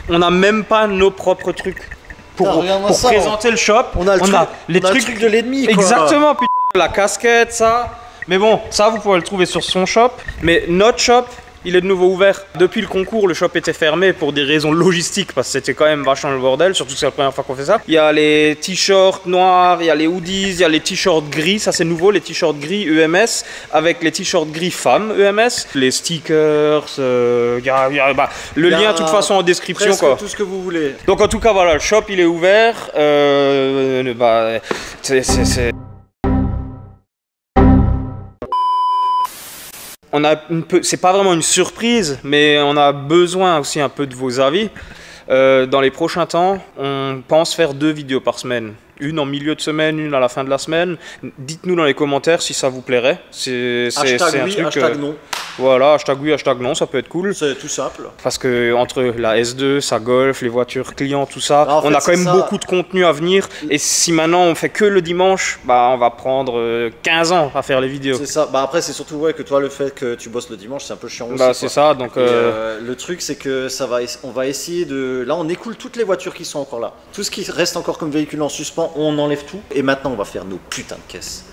on n'a même pas nos propres trucs. Pour ça, présenter le shop, on a les trucs de l'ennemi. Exactement, putain. La casquette, ça. Mais bon, ça, vous pouvez le trouver sur son shop. Mais notre shop, il est de nouveau ouvert. Depuis le concours, le shop était fermé pour des raisons logistiques, parce que c'était quand même vachement le bordel, surtout que c'est la première fois qu'on fait ça. Il y a les t-shirts noirs, il y a les hoodies, il y a les t-shirts gris, ça c'est nouveau, les t-shirts gris EMS, avec les t-shirts gris femmes EMS, les stickers, le lien de toute façon en description, quoi. Tout ce que vous voulez. Donc en tout cas, voilà, le shop il est ouvert. On a c'est pas vraiment une surprise, mais on a besoin aussi un peu de vos avis. Dans les prochains temps, on pense faire 2 vidéos par semaine. Une en milieu de semaine, une à la fin de la semaine. Dites-nous dans les commentaires si ça vous plairait. C'est un truc, hashtag non. Voilà, hashtag oui, hashtag non, ça peut être cool. C'est tout simple. Parce que entre la S2, sa Golf, les voitures clients, tout ça, on a quand même beaucoup de contenu à venir. Et si maintenant on fait que le dimanche, bah on va prendre 15 ans à faire les vidéos. C'est ça. Bah après c'est surtout que toi le fait que tu bosses le dimanche, c'est un peu chiant aussi. Bah c'est ça. Donc le truc c'est que on va essayer de. Là on écoule toutes les voitures qui sont encore là. Tout ce qui reste encore comme véhicule en suspens, on enlève tout. Et maintenant on va faire nos putains de caisses.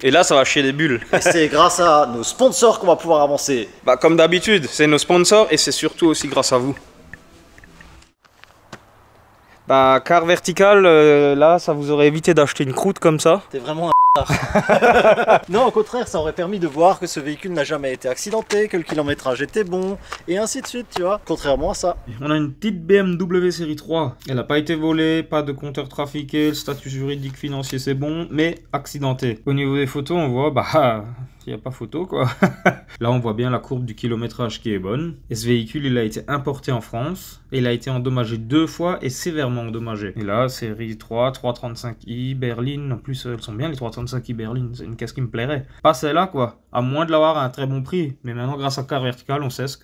Et là, ça va chier des bulles. Et c'est grâce à nos sponsors qu'on va pouvoir avancer. Bah, comme d'habitude, c'est nos sponsors et c'est surtout aussi grâce à vous. Bah, car vertical, là, ça vous aurait évité d'acheter une croûte comme ça. T'es vraiment un bâtard. Non, au contraire, ça aurait permis de voir que ce véhicule n'a jamais été accidenté, que le kilométrage était bon, et ainsi de suite, tu vois. Contrairement à ça. On a une petite BMW série 3. Elle n'a pas été volée, pas de compteur trafiqué, le statut juridique financier c'est bon, mais accidenté. Au niveau des photos, on voit, bah, il n'y a pas photo quoi. Là, on voit bien la courbe du kilométrage qui est bonne. Et ce véhicule, il a été importé en France. Et il a été endommagé 2 fois et sévèrement endommagé. Et là, série 3, 335i, berline. En plus, elles sont bien les 335i berline. C'est une caisse qui me plairait. Pas celle-là quoi. À moins de l'avoir à un très bon prix. Mais maintenant, grâce à Car Vertical, on sait ce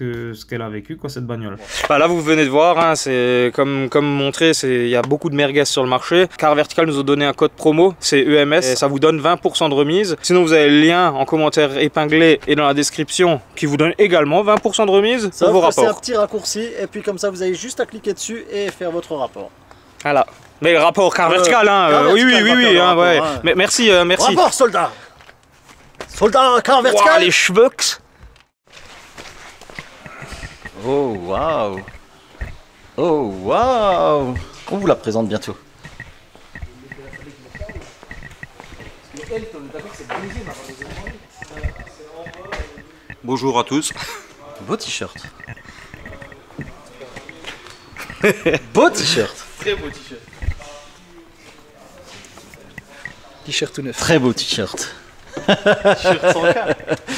qu'elle a vécu quoi, cette bagnole. Bah là, vous venez de voir, hein, c'est comme montré, il y a beaucoup de merguez sur le marché. Car Vertical nous a donné un code promo, c'est EMS. Et ça vous donne 20% de remise. Sinon, vous avez le lien en commentaire épinglé et dans la description qui vous donne également 20% de remise pour vos rapports. C'est un petit raccourci et puis comme ça vous avez juste à cliquer dessus et faire votre rapport. Voilà. Mais le rapport Car Vertical, hein, oui, hein, ouais. Hein. Mais merci. Rapport soldat. Soldat Car Vertical. Wow, les cheveux. Oh waouh. Oh waouh. On vous la présente bientôt. Bonjour à tous. Beau t-shirt. Beau t-shirt. Très beau t-shirt. T-shirt tout neuf. Très beau t-shirt. T-shirt sans cas.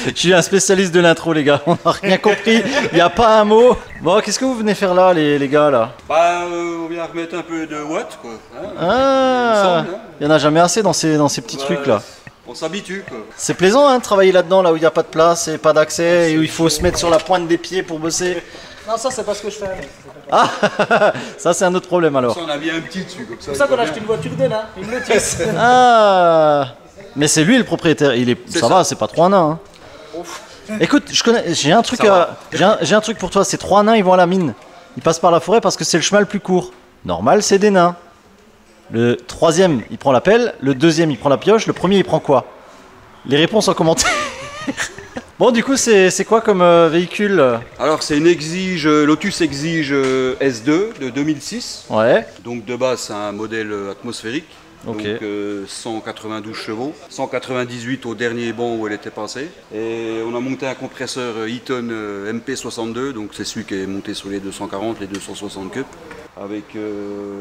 Je suis un spécialiste de l'intro les gars, on n'a rien compris, il n'y a pas un mot. Bon, qu'est-ce que vous venez faire là les gars là? Bah, on vient remettre un peu de watts quoi. Ah, il n'y en a jamais assez dans ces petits trucs là. On s'habitue quoi. C'est plaisant hein, de travailler là-dedans, là où il n'y a pas de place et pas d'accès et où il faut se mettre sur la pointe des pieds pour bosser. Non, ça c'est pas ce que je fais. Ah, ça c'est un autre problème alors. Ça, on a bien un petit dessus comme ça. C'est pour ça qu'on a acheté une voiture de nain, une Lotus. Ah, mais c'est lui le propriétaire, ça va, c'est pas 3 nains. Hein. Écoute, j'ai un truc j'ai un truc pour toi, ces 3 nains ils vont à la mine. Ils passent par la forêt parce que c'est le chemin le plus court. Normal, c'est des nains. Le 3e, il prend la pelle, le 2e, il prend la pioche, le 1er, il prend quoi? Les réponses en commentaire. Bon, du coup, c'est quoi comme véhicule? Alors, c'est une Lotus Exige S2 de 2006. Ouais. Donc, de base, c'est un modèle atmosphérique. Ok. Donc 192 chevaux, 198 au dernier banc où elle était passée. Et on a monté un compresseur Eaton MP62, donc c'est celui qui est monté sur les 240, les 260 cups. Avec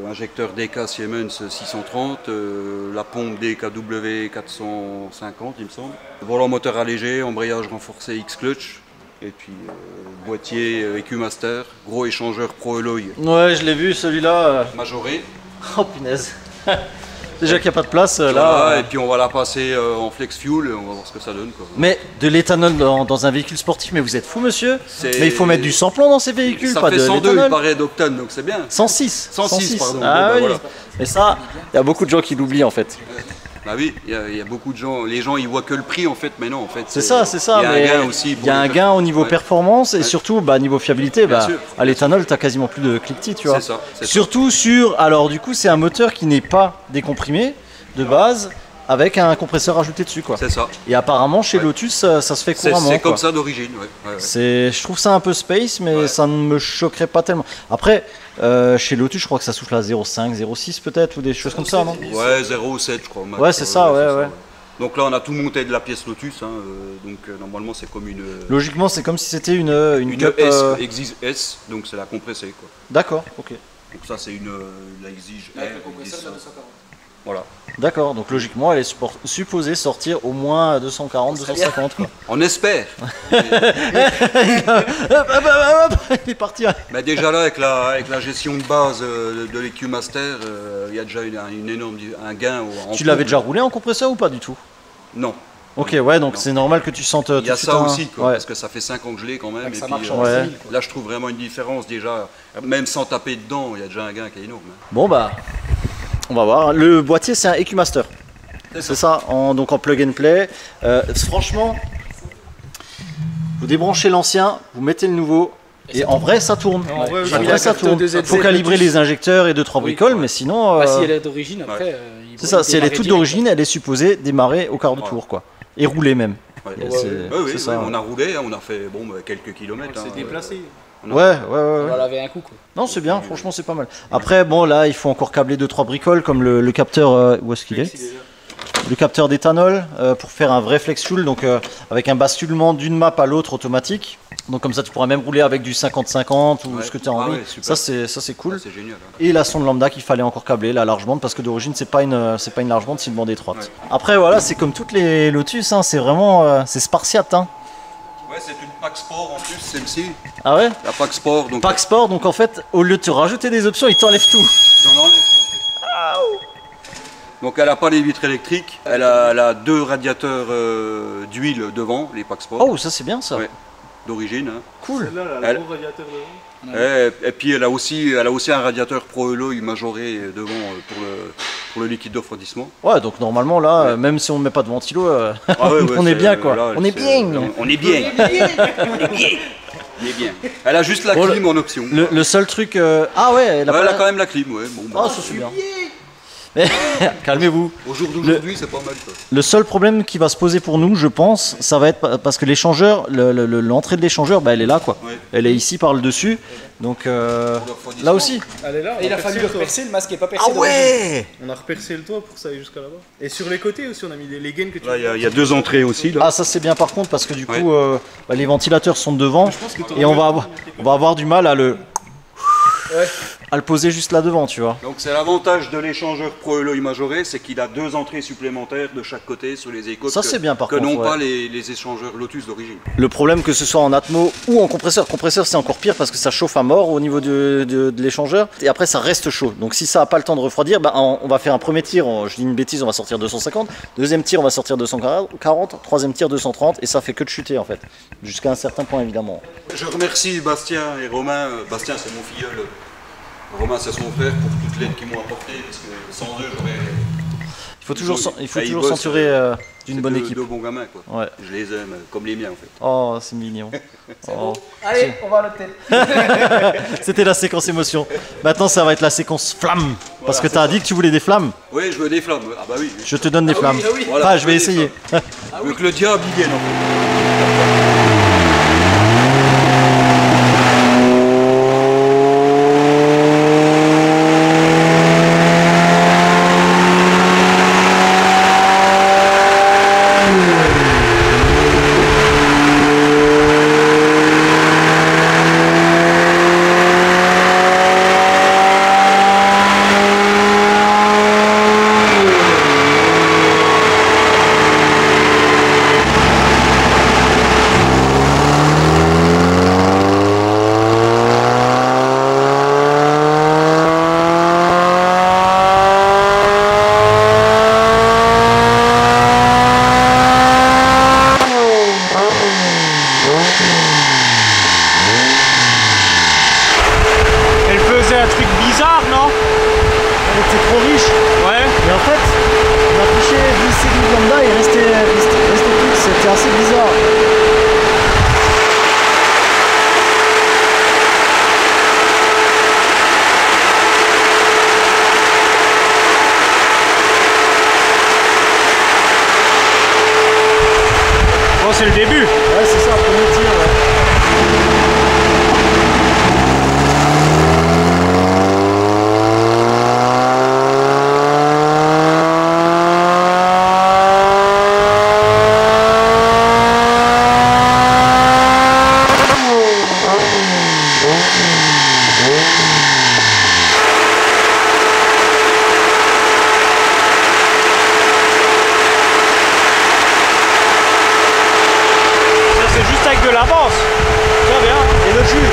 injecteur DK Siemens 630, la pompe DKW 450 il me semble. Volant moteur allégé, embrayage renforcé X-Clutch. Et puis boîtier EQ-Master, gros échangeur Pro Alloy. Ouais, je l'ai vu celui-là. Majoré. Oh punaise. Déjà qu'il n'y a pas de place là. Voilà, et puis on va la passer en flex fuel et on va voir ce que ça donne quoi. Mais de l'éthanol dans un véhicule sportif, mais vous êtes fou monsieur? Mais il faut mettre du sans-plomb dans ces véhicules, ça pas fait de 102 l'éthanol. il paraît d'octane donc c'est bien. 106. 106 pardon. Ah Bon, oui. voilà. Et ça, il y a beaucoup de gens qui l'oublient en fait. Bah oui, il y a beaucoup de gens, les gens ils voient que le prix en fait, mais non en fait. C'est ça. Il y a Mais un gain aussi. il y a un gain au niveau Ouais. performance et surtout niveau fiabilité. Bien sûr. À l'éthanol, t'as quasiment plus de cliquetis, tu vois. C'est ça. Surtout sur. Alors, du coup, c'est un moteur qui n'est pas décomprimé de base avec un compresseur ajouté dessus, quoi. C'est ça. Et apparemment, chez Ouais. Lotus, ça se fait couramment. C'est comme quoi. ça d'origine, ouais. Ouais, ouais. Je trouve ça un peu space, mais Ouais. ça ne me choquerait pas tellement. Après, chez Lotus, je crois que ça souffle à 0,5, 0,6 peut-être, ou des choses comme ça, non? Ouais, 0,7 je crois. Max. Ouais, c'est ça, ouais. Donc là on a tout monté de la pièce Lotus, hein, donc normalement c'est comme une Logiquement, c'est comme si c'était une cup, S, Exige S, donc c'est la compressée quoi. D'accord, ok. Donc ça c'est la Exige R. Avec le compresseur Exige, de 240. Voilà. D'accord, donc logiquement, elle est supposée sortir au moins 240, 250, quoi. On espère. Il est parti. Mais déjà là avec la gestion de base de l'EQ Master, il y a déjà une énorme un gain en Tu l'avais coût. déjà roulé en compresseur ou pas du tout? Non. Ok, ouais, donc Non. c'est normal que tu sentes tout Il y a de suite ça un- aussi quoi, ouais. parce que ça fait 5 ans que je l'ai quand même. Ouais, que Et ça puis, marche en ouais. civil, quoi. là je trouve vraiment une différence déjà, même sans taper dedans, il y a déjà un gain qui est énorme. hein. Bon bah, on va voir. Le boîtier, c'est un EQ Master. C'est ça, donc en plug and play. Franchement, vous débranchez l'ancien, vous mettez le nouveau. Et en vrai, ça tourne. En vrai, En j'ai mis vrai, la ça carte tourne. de ZZ Faut calibrer Lotus. les injecteurs et 2-3 Oui, bricoles, ouais. mais sinon. Bah, si elle est d'origine, après. Ouais. C'est ça, si elle est toute d'origine, elle est supposée démarrer au quart de Ouais. tour, quoi. Et rouler même. Ouais. Et Ouais, c'est- oui, c'est ça. on a roulé, hein, on a fait quelques kilomètres. On s'est hein, déplacé. on a- Ouais. On va laver un coup, quoi. Non, c'est bien, franchement, c'est pas mal. Après, bon, là, il faut encore câbler 2-3 bricoles, comme le capteur. Où est-ce qu'il est? Le capteur d'éthanol pour faire un vrai flex fuel, donc avec un basculement d'une map à l'autre automatique. Donc comme ça, tu pourras même rouler avec du 50-50 ou Ouais. ce que tu as Ah envie. ouais, super. Ça c'est cool. Ça, c'est génial. hein. Et la sonde lambda qu'il fallait encore câbler, la large bande, parce que d'origine c'est pas une large bande, c'est une bande étroite. Après voilà, c'est comme toutes les Lotus, hein, c'est vraiment c'est spartiate. Hein. Ouais, c'est une Pack Sport en plus, celle-ci. Ah ouais. La Pack Sport, donc Pack Sport, donc en fait, au lieu de te rajouter des options, il t'enlève tout. j'en enlève. Donc elle n'a pas les vitres électriques, elle a 2 radiateurs d'huile devant, les Pack Sport, Oh, ça c'est bien ça. Ouais. d'origine. hein. Cool. Là, Elle- le gros radiateur devant. Et puis elle a aussi un radiateur Pro Alloy majoré devant pour le liquide de refroidissement. Ouais, donc normalement là, Ouais. même si on ne met pas de ventilo, Ah ouais, ouais, on est c'est- bien quoi. là, On est bien. On est bien. On est bien. Elle a juste la Bon, clim en option. Le seul truc. Ah ouais, elle a Ouais, pas elle a la- quand même la clim, ouais. Bon, bah, Oh, ça c'est bien. Mais calmez-vous. au jour d'aujourd'hui, c'est pas mal. Quoi. Le seul problème qui va se poser pour nous, je pense, ça va être parce que l'échangeur, l'entrée de l'échangeur, bah, elle est là quoi. Ouais. Elle est ici par le dessus. Donc Pour le refroidissement. là aussi. Elle est là. Et il a fallu le repercer, le masque est pas percé. Ah ouais. On a repercé le toit pour que ça aille jusqu'à là-bas. Et sur les côtés aussi, on a mis les gaines que tu Là, il y a 2 entrées aussi. Là. Ah ça c'est bien par contre parce que du coup Ouais. les ventilateurs sont devant et on va avoir du mal à le poser juste là devant, tu vois. Donc c'est l'avantage de l'échangeur Pro Alloy majoré, c'est qu'il a 2 entrées supplémentaires de chaque côté sur les écoutes. Ça, c'est bien, par que contre, n'ont ouais. pas les échangeurs Lotus d'origine. Le problème que ce soit en atmo ou en compresseur. Compresseur c'est encore pire parce que ça chauffe à mort au niveau de l'échangeur et après ça reste chaud. Donc si ça n'a pas le temps de refroidir, bah, on va faire un premier tir, je dis une bêtise, on va sortir 250, deuxième tir on va sortir 240, troisième tir 230 et ça fait que de chuter en fait. Jusqu'à un certain point évidemment. Je remercie Bastien et Romain. Bastien c'est mon filleul. Romain c'est son frère pour toute l'aide qu'ils m'ont apporté parce que sans eux j'aurais... Il faut toujours Ils toujours bossent, s'entourer d'une c'est bonne deux- équipe. deux bons gamins quoi. Ouais. Je les aime comme les miens en fait. Oh c'est mignon. Oh. Allez, on va à l'hôtel. C'était la séquence émotion. Maintenant ça va être la séquence flamme. Parce que c'est t'as dit que tu voulais des flammes. Oui je veux des flammes. Ah bah oui. Je te donne des flammes. ah oui. Voilà, Ah, je vais des essayer. Je veux que le diable y vienne en fait. c'est le début. Ouais, c'est ça, premier tir, ouais. C'est juste avec de l'avance. Très bien. Et le jus.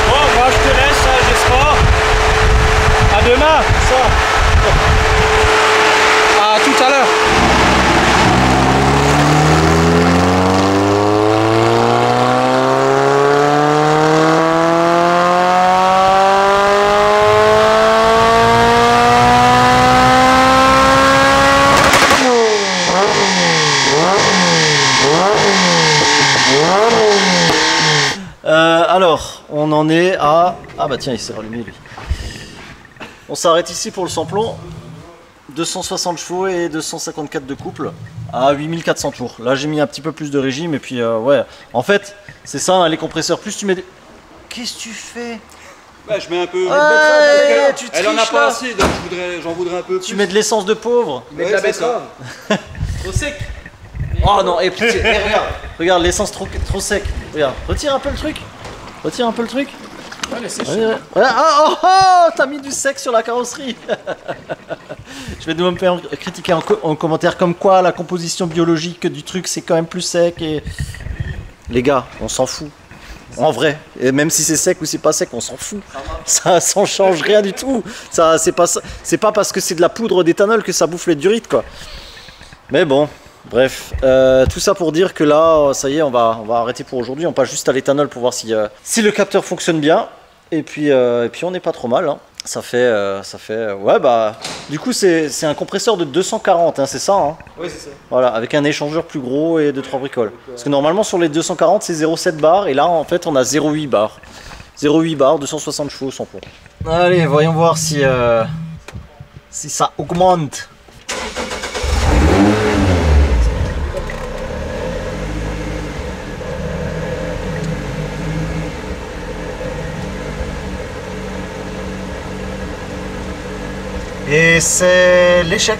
Bon, moi je te laisse, j'espère. À demain. À tout à l'heure. Alors, on en est à... Ah bah tiens, il s'est rallumé lui. On s'arrête ici pour le samplon. 260 chevaux et 254 de couple à 8400 tours. Là j'ai mis un petit peu plus de régime et puis ouais. En fait, c'est ça, hein, les compresseurs, plus tu mets des... Qu'est-ce que tu fais? Bah, je mets un peu. Ouais, tu Elle en a triches, pas là. assez, donc j'en voudrais un peu plus. Tu mets de l'essence de pauvre. Mettre Ouais, la c'est ça. betterave. Trop sec. Oh non, et pitié, regarde l'essence trop sec. Regarde, retire un peu le truc. Retire un peu le truc. Ouais, mais c'est Ouais, ouais. Ah, oh, oh, t'as mis du sec sur la carrosserie. Je vais devoir me faire critiquer en commentaire comme quoi la composition biologique du truc c'est quand même plus sec et... Les gars, on s'en fout. En vrai, et même si c'est sec ou c'est pas sec, on s'en fout. Ça change rien du tout. Ça, c'est pas parce que c'est de la poudre d'éthanol que ça bouffe les durites quoi. Mais bon, bref, tout ça pour dire que là, ça y est, on va arrêter pour aujourd'hui. On passe juste à l'éthanol pour voir si le capteur fonctionne bien. Et puis on n'est pas trop mal. Hein. Ça fait, ouais bah, du coup c'est un compresseur de 240, hein, c'est ça. Hein. Oui, c'est ça. Voilà, avec un échangeur plus gros et 2-3 bricoles. Parce que normalement sur les 240 c'est 0,7 bar et là en fait on a 0,8 bar. 0,8 bar, 260 chevaux sans pont. Allez, voyons voir si ça augmente. Et c'est l'échec.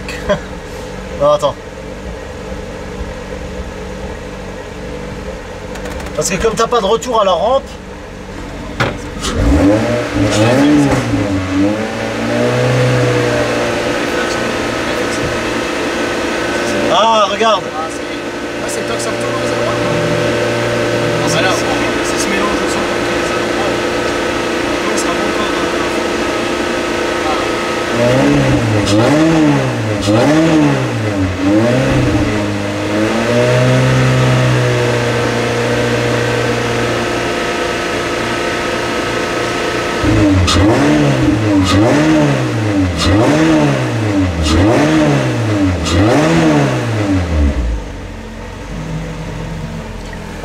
Non, attends. Parce que comme t'as pas de retour à la rampe. Ah, regarde. Ah, c'est le temps que ça retourne au réservoir. Voilà, c'est ce mélange de sang avec les réservoirs. Donc, on sera pas encore dans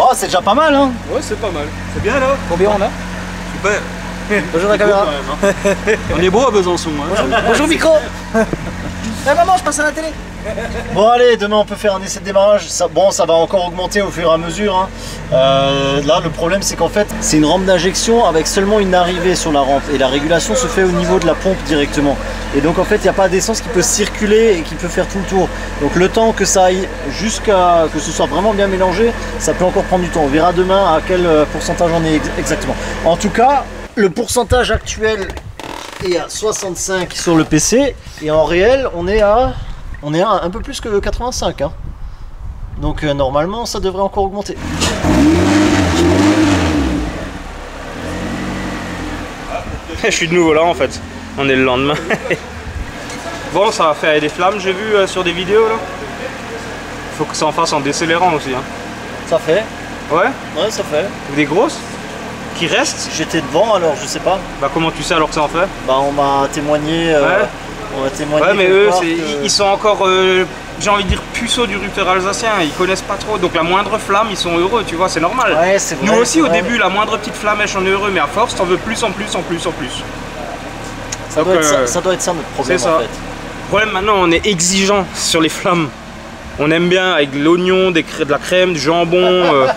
Oh, c'est déjà pas mal, hein. Ouais, c'est pas mal. C'est bien là. Combien on a? Super. Bonjour la caméra. On est beau à Besançon. Hein. Bonjour micro. Eh maman, je passe à la télé. Bon allez, demain on peut faire un essai de démarrage. Ça va encore augmenter au fur et à mesure. Hein. Là le problème c'est qu'en fait c'est une rampe d'injection avec seulement une arrivée sur la rampe et la régulation se fait au niveau de la pompe directement. Et donc en fait il n'y a pas d'essence qui peut circuler et qui peut faire tout le tour. Donc le temps que ça aille jusqu'à que ce soit vraiment bien mélangé, ça peut encore prendre du temps. On verra demain à quel pourcentage on est exactement. En tout cas, le pourcentage actuel est à 65 sur le PC et en réel on est à un peu plus que 85 hein. Donc normalement ça devrait encore augmenter. Je suis de nouveau là en fait. On est le lendemain. Bon, ça va faire des flammes, j'ai vu sur des vidéos là. Faut que ça en fasse en décélérant aussi. Hein. Ça fait? Ouais? Ouais, ça fait. Des grosses? Qui restent? J'étais devant alors je sais pas. Bah comment tu sais alors que ça en fait? Bah on m'a témoigné. Ouais. On m'a témoigné. Ouais mais eux, ils sont encore j'ai envie de dire, puceaux du rupteur alsacien, ils connaissent pas trop. Donc la moindre flamme, ils sont heureux, tu vois, c'est normal. Ouais, c'est vrai. Nous aussi, c'est au vrai. début, la moindre petite flamèche, on est heureux, mais à force, t'en veux plus, en plus, en plus, en plus. Ça doit être ça notre problème c'est ça. en fait. Le problème maintenant, on est exigeant sur les flammes. On aime bien avec de l'oignon, de la crème, du jambon.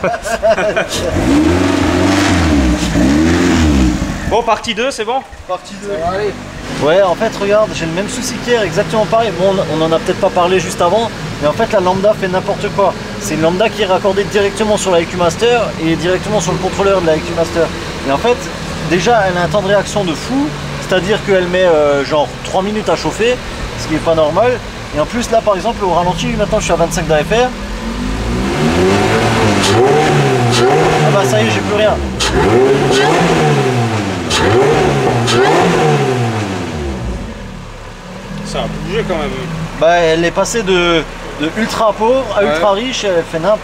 Bon, partie 2, c'est bon? Partie 2. Allez. Ouais, en fait, regarde, j'ai le même souci qu'hier, exactement pareil. Bon, on en a peut-être pas parlé juste avant, mais en fait, la lambda fait n'importe quoi. C'est une lambda qui est raccordée directement sur la EQ Master et directement sur le contrôleur de la EQ Master. Et en fait, déjà, elle a un temps de réaction de fou, c'est-à-dire qu'elle met genre 3 minutes à chauffer, ce qui est pas normal. Et en plus, là, par exemple, au ralenti, maintenant, je suis à 25 d'AFR. Ah bah, ça y est, j'ai plus rien. Ça a bougé quand même. Bah, elle est passée de ultra pauvre à ultra riche, elle fait nimp.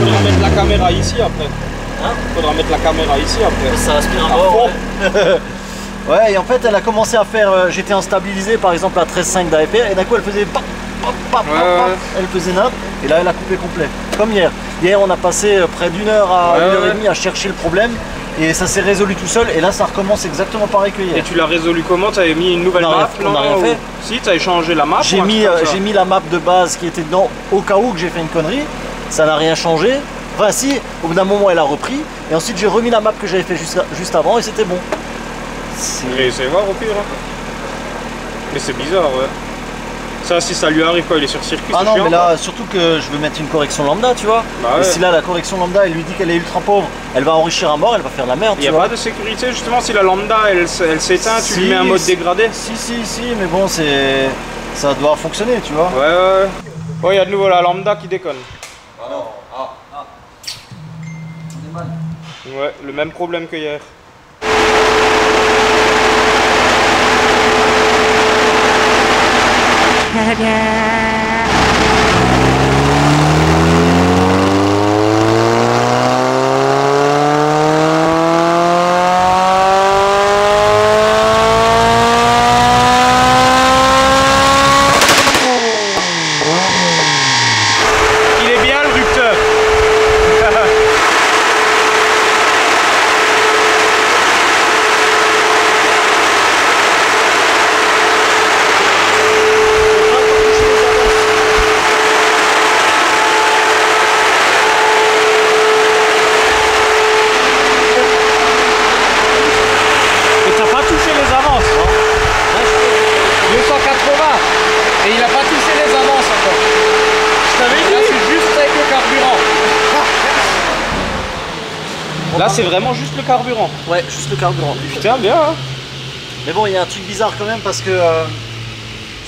Faudra mettre la caméra ici après. Hein? Faudra mettre la caméra ici après. Ça aspire à mort. Ouais. Ouais, et en fait, elle a commencé à faire. J'étais en stabilisé par exemple à 13,5 d'AFR, et d'un coup, elle faisait pop, pop, pop, pop, pop. Elle faisait nimp, et là, elle a coupé complet. Comme hier. Hier, on a passé près d'une heure à 1h30 à chercher le problème. Et ça s'est résolu tout seul, et là ça recommence exactement pareil que hier. Et tu l'as résolu comment? Tu avais mis une nouvelle map? On n'a rien fait. Si, tu avais changé la map? J'ai mis la map de base qui était dedans au cas où que j'ai fait une connerie. Ça n'a rien changé. Enfin si, au bout d'un moment elle a repris. Et ensuite j'ai remis la map que j'avais fait juste avant et c'était bon. Et c'est voir au pire. Hein. Mais c'est bizarre, ouais. Ça, si ça lui arrive quand il est sur circuit, Ah c'est non, chiant, mais là, quoi. surtout que je veux mettre une correction lambda, tu vois. Bah Et ouais. si là, la correction lambda, elle lui dit qu'elle est ultra pauvre, elle va enrichir à mort, elle va faire de la merde. Il n'y a pas de sécurité justement si la lambda elle s'éteint, tu lui mets un mode dégradé? Si, mais bon, ça doit fonctionner, tu vois. Ouais. Oh, il y a de nouveau la lambda qui déconne. Ah non, Ouais, le même problème que hier. Il est bien le rupteur. Et t'as pas touché les avances, hein? 280 et il a pas touché les avances encore. Je t'avais dit. Là c'est juste avec le carburant. Là c'est vraiment juste le carburant. Ouais, juste le carburant. Putain bien hein. Mais bon, il y a un truc bizarre quand même parce que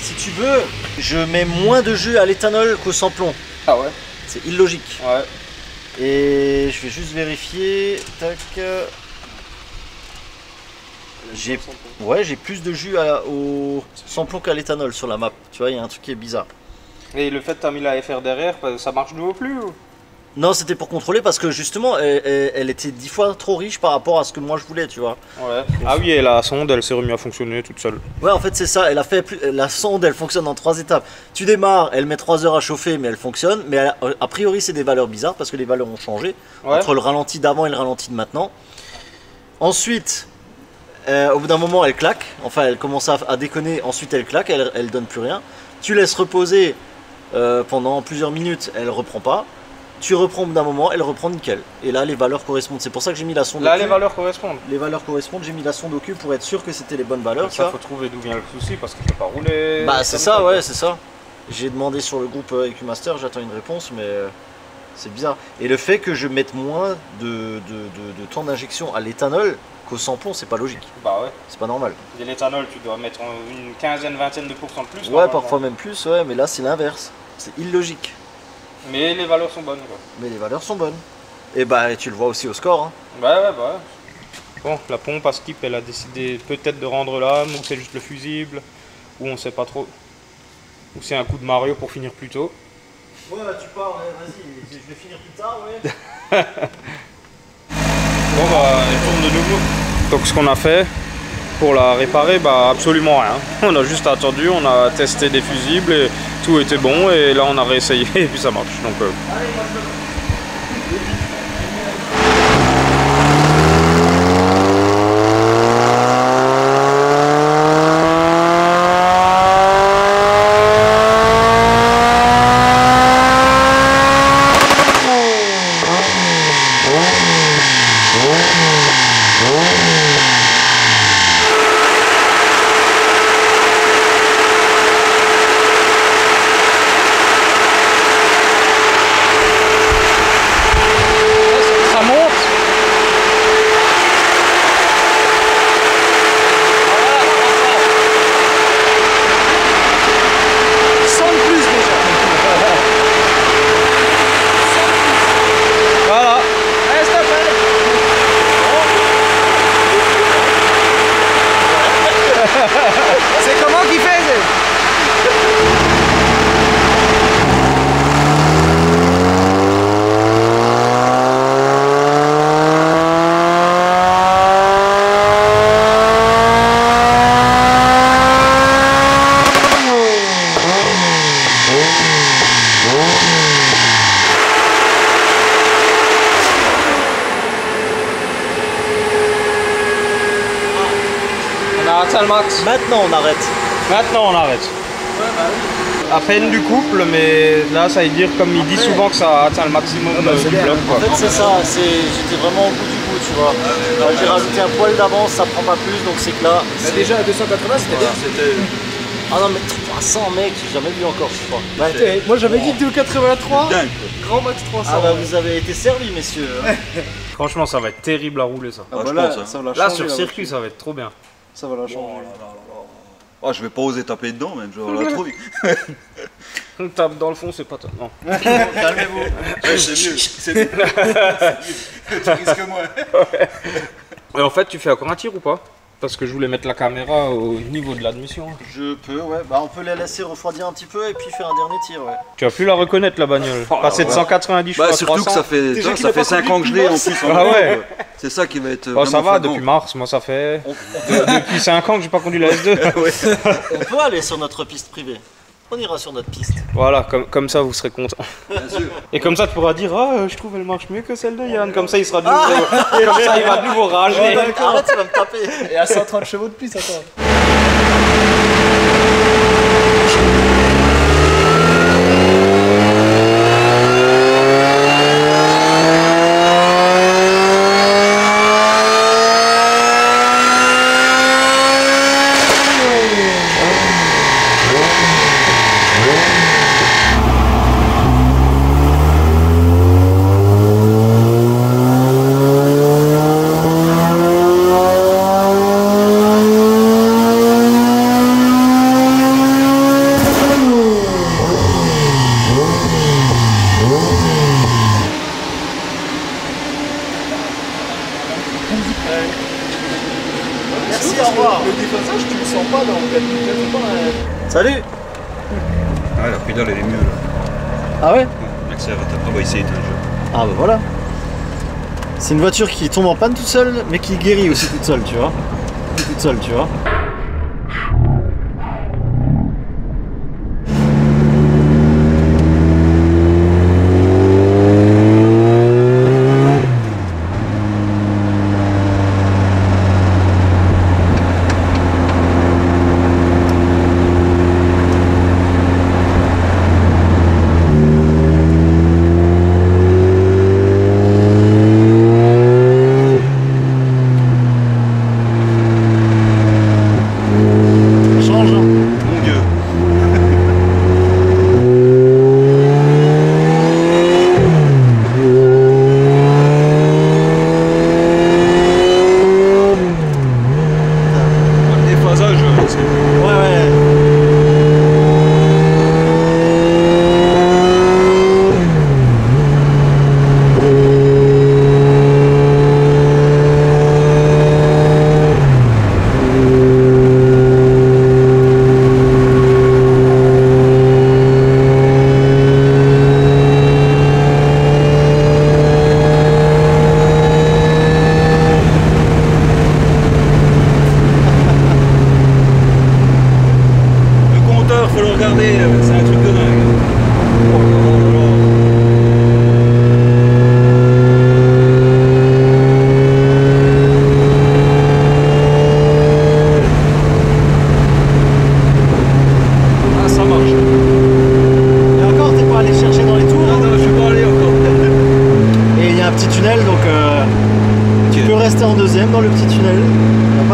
si tu veux, je mets moins de jus à l'éthanol qu'au sans-plomb. Ah ouais. C'est illogique. Ouais. Et je vais juste vérifier. Tac. J'ai plus de jus au sans-plomb qu'à l'éthanol sur la map. Tu vois, il y a un truc qui est bizarre. Et le fait que t'as mis la FR derrière, ça marche de nouveau plus ou... Non, c'était pour contrôler parce que justement, elle était 10 fois trop riche par rapport à ce que moi je voulais, tu vois. Ouais. Ah oui, et la sonde, elle s'est remise à fonctionner toute seule. Ouais, en fait, c'est ça. La sonde, elle fonctionne en 3 étapes. Tu démarres, elle met 3 heures à chauffer, mais elle fonctionne. Mais a priori, c'est des valeurs bizarres parce que les valeurs ont changé entre le ralenti d'avant et le ralenti de maintenant. Ensuite, au bout d'un moment, elle claque. Enfin, elle commence à déconner. Ensuite, elle claque. Elle donne plus rien. Tu laisses reposer pendant plusieurs minutes. Elle reprend pas. Tu reprends au bout d'un moment, elle reprend nickel. Et là, les valeurs correspondent. C'est pour ça que j'ai mis la sonde Là, au cul. les valeurs correspondent. Les valeurs correspondent. J'ai mis la sonde au cul pour être sûr que c'était les bonnes valeurs. Ça, faut trouver d'où vient le souci parce qu'il ne peut pas rouler. Bah, c'est ça, ouais, c'est ça. J'ai demandé sur le groupe EQ Master, j'attends une réponse, mais c'est bizarre. Et le fait que je mette moins de temps d'injection à l'éthanol qu'au sans-plomb, c'est pas logique. Bah ouais. C'est pas normal. Et l'éthanol, tu dois mettre une quinzaine, vingtaine de pourcents de plus. Ouais, parfois même plus, ouais, mais là c'est l'inverse. C'est illogique. Mais les valeurs sont bonnes, quoi. Mais les valeurs sont bonnes. Et bah, tu le vois aussi au score. Hein. Bah ouais. Bon, la pompe à skip, elle a décidé peut-être de rendre l'âme, ou c'est juste le fusible, ou on sait pas trop. Ou c'est un coup de Mario pour finir plus tôt. Ouais, bah tu pars, vas-y, je vais finir plus tard, ouais. Bon bah, elle tourne de nouveau. Donc ce qu'on a fait, Pour la réparer, bah absolument rien. On a juste attendu, on a testé des fusibles et tout était bon et là on a réessayé et puis ça marche. Donc C'est comment qu'il fait on a atteint le max. Maintenant on arrête. maintenant on arrête. À peine du couple, mais là ça veut dire comme il dit souvent que ça atteint le maximum du bloc. En fait c'est ça, j'étais vraiment au bout du bout, tu vois. Là, j'ai rajouté un poil d'avance, ça prend pas plus, donc c'est que là... Mais déjà à 280 c'était bien. Ah non mais 300 mec, j'ai jamais vu encore je crois. Bah, moi j'avais dit 283, grand max 300. Ah bah vous avez été servis messieurs. Franchement ça va être terrible à rouler ça. Ah, je voilà, pense, hein. ça va la Là changer, sur la circuit voiture. ça va être trop bien. Ça va la changer. Ah, je vais pas oser taper dedans même, je vais la trop vite. On tape dans le fond c'est pas top. Non. Calmez-vous. Ouais, c'est mieux, c'est mieux. Tu risques moins. Et en fait tu fais encore un tir ou pas? Parce que je voulais mettre la caméra au niveau de l'admission. Je peux, ouais. Bah on peut les laisser refroidir un petit peu et puis faire un dernier tir, ouais. Tu vas plus la reconnaître la bagnole. Passer de 190 je Bah crois à surtout 300. que ça fait 5 ans que je l'ai en plus. Ah ouais. C'est ça qui va être. Oh, ça vraiment va flagrant. depuis mars, moi ça fait depuis 5 ans que j'ai pas conduit la S2. On peut aller sur notre piste privée. On ira sur notre piste. Voilà, comme ça vous serez content. Bien sûr. Et comme ça tu pourras dire ah je trouve elle marche mieux que celle de Yann. Comme ça il sera de nouveau. Comme ça il va de nouveau rager. Arrête, tu vas me taper. Et à 130 chevaux de plus, attends. Merci, au revoir. Le déphasage, tu le sens pas dans le 4x4. Salut. Ah, la pédale elle est mieux là. Ah ouais? L'accélérateur, on va essayer d'éteindre le jeu. Ah bah voilà. C'est une voiture qui tombe en panne toute seule, mais qui guérit aussi toute seule, tu vois. Toute seule, tu vois.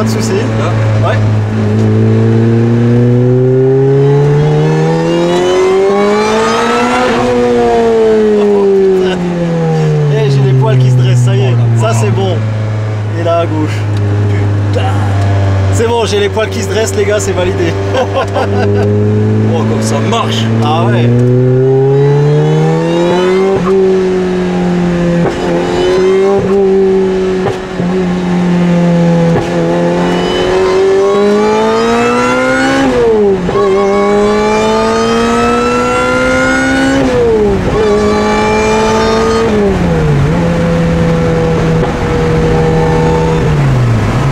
de soucis. Là. Ouais. Eh, j'ai les poils qui se dressent, ça y est. Ça, c'est bon. Et là, à gauche. Putain. C'est bon, j'ai les poils qui se dressent, les gars, c'est validé. Oh, comme ça marche. Ah ouais.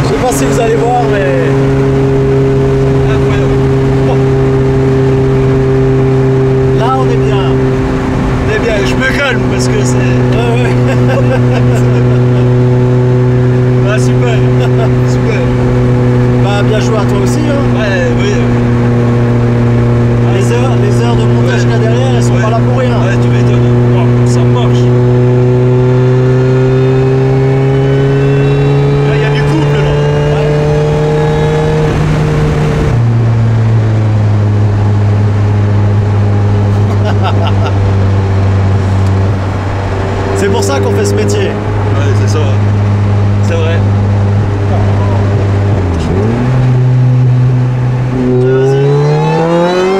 Je sais pas si vous allez voir, mais Incroyable. là on est bien. On est bien. Je me calme parce que c'est. Ouais, ouais. Ah, super. Super. Bah bien joué à toi aussi. Hein. Ouais, oui. Les heures de montage qu'il y a derrière, elles sont pas là pour rien. Ouais, tu m'étonnes. Oh, comme ça marche. Là, il y a du couple là. C'est pour ça qu'on fait ce métier. Ouais, c'est ça. C'est vrai. Vas-y.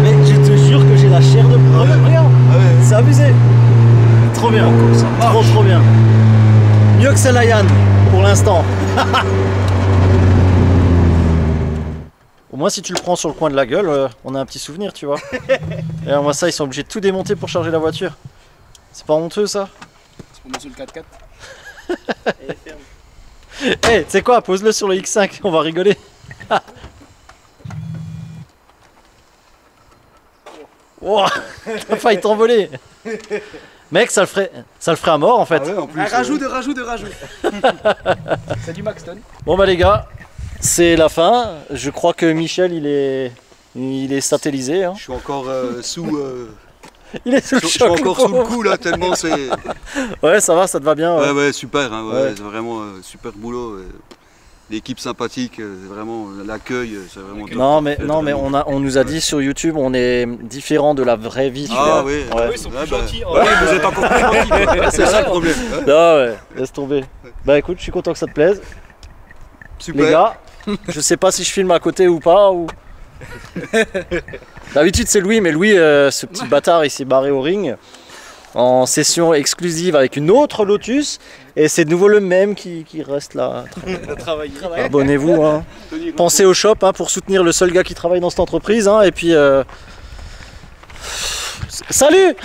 Mais je te jure que j'ai la chair de poule. Regarde, c'est abusé. Trop bien. Trop bien. Mieux que celle à Yann pour l'instant. Au moins si tu le prends sur le coin de la gueule, on a un petit souvenir, tu vois. Et alors, moi ça, ils sont obligés de tout démonter pour charger la voiture. C'est pas honteux ça? C'est pour monter le 4x4. Eh, tu sais quoi, pose-le sur le X5, on va rigoler. Wow, t'as failli t'envoler. Mec, ça le ferait à mort en fait. Ah ouais, en plus, Un rajout de rajout de rajout. C'est du Maxton. Bon bah les gars, c'est la fin. Je crois que Michel il est satellisé. Hein. je suis encore sous. Il est sous le Je suis choc. encore sous le coup là, tellement c'est. Ouais, ça va, ça te va bien. Ouais, ouais, super. Hein, ouais, Ouais. c'est vraiment super boulot. L'équipe sympathique, vraiment l'accueil, c'est vraiment. top. Non mais, C'est non mais vraiment- on nous a dit sur YouTube on est différent de la vraie vie. tu Ah vois. oui. Ouais. Ils sont Ah, plus bah. gentils. Ouais, vous êtes encore plus gentils. C'est ça le problème. Hein. Ah ouais, laisse tomber. Bah écoute, je suis content que ça te plaise. Super. Les gars, je sais pas si je filme à côté ou pas. Ou... D'habitude c'est Louis, mais Louis, ce petit bâtard, il s'est barré au ring en session exclusive avec une autre Lotus. Et c'est de nouveau le même qui reste là. Abonnez-vous. Hein. Pensez au shop hein, pour soutenir le seul gars qui travaille dans cette entreprise. Hein, et puis... Salut.